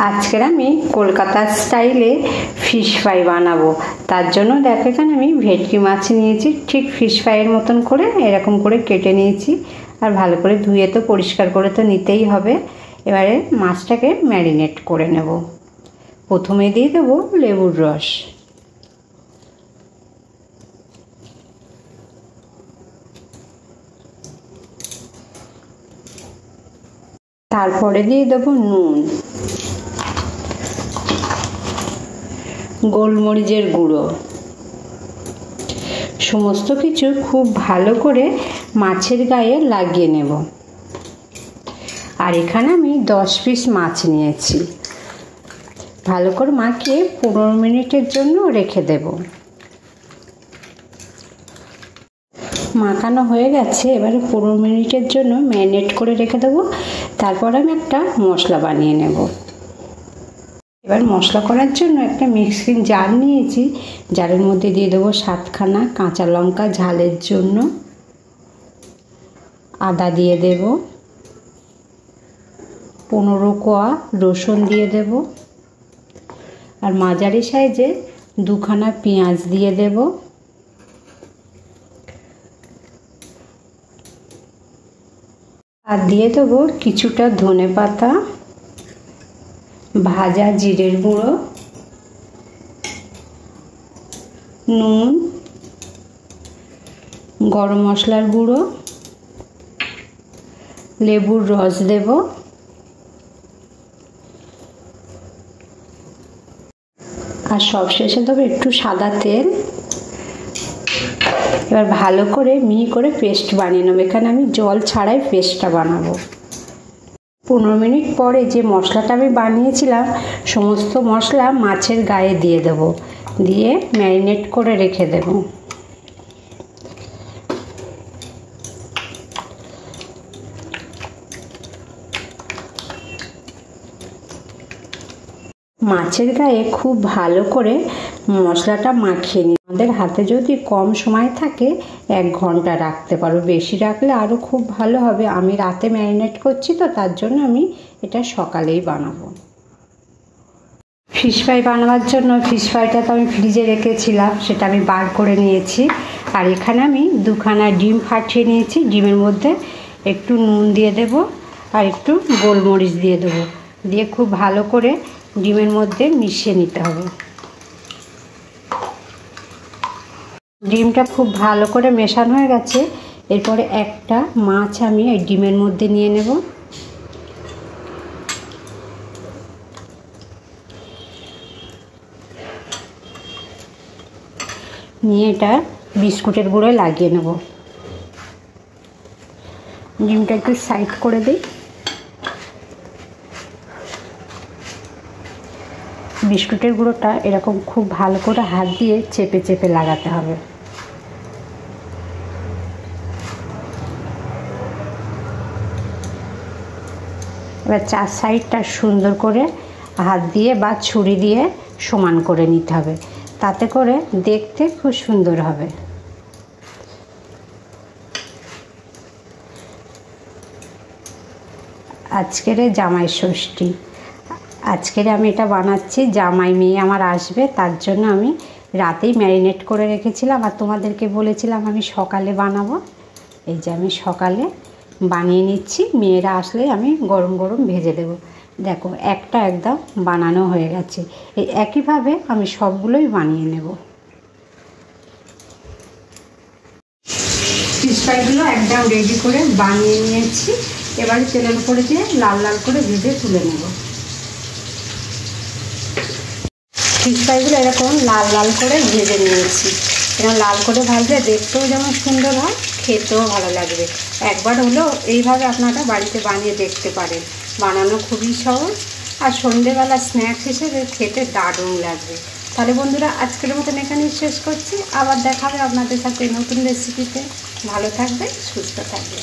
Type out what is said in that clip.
আজকের আমি কলকাতা স্টাইলে ফিশ ফ্রাই বানাবো। তার জন্য দেখো এখানে আমি ভেটকি মাছ নিয়েছি, ঠিক ফিশ ফ্রাইয়ের মতন করে এরকম করে কেটে নিয়েছি। আর ভালো করে ধুয়ে তো পরিষ্কার করে তো নিতেই হবে। এবারে মাছটাকে ম্যারিনেট করে নেব। প্রথমে দিয়ে দেবো লেবুর রস, তারপরে দিয়ে দেবো নুন, গোলমরিচের গুঁড়ো, সমস্ত কিছু খুব ভালো করে মাছের গায়ে লাগিয়ে নেব। আর এখানে আমি 10 পিস মাছ নিয়েছি। ভালো করে মাখিয়ে 15 মিনিটের জন্য রেখে দেব। মাখানো হয়ে গেছে, এবারে 15 মিনিটের জন্য ম্যারিনেট করে রেখে দেবো। তারপর আমি একটা মশলা বানিয়ে নেব। এবার মশলা করার জন্য একটা মিক্সিং জার নিয়েছি। জারের মধ্যে দিয়ে দেবো 7খানা কাঁচা লঙ্কা ঝালের জন্য, আদা দিয়ে দেব, 15 কোয়া রসুন দিয়ে দেব, আর মাঝারি সাইজে 2খানা পেঁয়াজ দিয়ে দেব। আর দিয়ে দেবো কিছুটা ধনেপাতা, ভাজা জিরের গুঁড়ো, নুন, গরম মশলার গুঁড়ো, লেবুর রস দেব, আর সবশেষে দেবো একটু সাদা তেল। এবার ভালো করে মিহি করে পেস্ট বানিয়ে নেবো। এখানে আমি জল ছাড়াই পেস্টটা বানাবো। 15 মিনিট পরে যে মশলাটা আমি বানিয়েছিলাম সমস্ত মশলা মাছের গায়ে দিয়ে দেব, দিয়ে ম্যারিনেট করে রেখে দেব। মাছের গায়ে খুব ভালো করে মশলাটা মাখিয়ে নিই। আমাদের হাতে যদি কম সময় থাকে 1 ঘন্টা রাখতে পারো, বেশি রাখলে আরও খুব ভালো হবে। আমি রাতে ম্যারিনেট করছি তো তার জন্য আমি এটা সকালেই বানাবো। ফিশ ফ্রাই বানাবার জন্য ফিশ ফ্রাইটা তো আমি ফ্রিজে রেখেছিলাম, সেটা আমি বার করে নিয়েছি। আর এখানে আমি 2খানা ডিম ফাটিয়ে নিয়েছি। ডিমের মধ্যে একটু নুন দিয়ে দেব আর একটু গোলমরিচ দিয়ে দেবো, দিয়ে খুব ভালো করে ডিমের মধ্যে মিশিয়ে নিতে হবে। ডিমটা খুব ভালো করে মেশানো হয়ে গেছে। এরপরে একটা মাছ আমি এই ডিমের মধ্যে নিয়ে নেব। নিয়ে এটা বিস্কুটের গুঁড়োয় লাগিয়ে নেব। ডিমটা একটু সাইড করে দিই। বিস্কুটের গুঁড়োটা এরকম খুব ভালো করে হাত দিয়ে চেপে চেপে লাগাতে হবে। এবার 4 সাইডটা সুন্দর করে হাত দিয়ে বা ছুরি দিয়ে সমান করে নিতে হবে, তাতে করে দেখতে খুব সুন্দর হবে। আজকের জামাই ষষ্ঠী, আজকের আমি এটা বানাচ্ছি। জামাই মেয়ে আমার আসবে, তার জন্য আমি রাতেই ম্যারিনেট করে রেখেছিলাম। আর তোমাদেরকে বলেছিলাম আমি সকালে বানাবো। এই যে আমি সকালে বানিয়ে নিচ্ছি, মেয়েরা আসলে আমি গরম গরম ভেজে দেব। দেখো একটা একদম বানানো হয়ে গেছে। এই একইভাবে আমি সবগুলোই বানিয়ে নেব। ফিশ ফ্রাইগুলো একদম রেডি করে বানিয়ে নিয়েছি। এবারে তেলের উপরে দিয়ে লাল লাল করে ভেজে তুলে নেব। ফিশ ফ্রাইগুলো এরকম লাল লাল করে ভেজে নিয়েছি। এরকম লাল করে ভাজলে দেখতেও যেমন সুন্দর হয়, খেতেও ভালো লাগবে। একবার হলেও এইভাবে আপনারা বাড়িতে বানিয়ে দেখতে পারেন। বানানো খুবই সহজ, আর সন্ধেবেলা স্ন্যাক্স হিসেবে খেতে দারুণ লাগবে। তাহলে বন্ধুরা আজকের মতন এখানেই শেষ করছি। আবার দেখা হবে আপনাদের সাথে নতুন রেসিপিতে। ভালো থাকবে, সুস্থ থাকবে।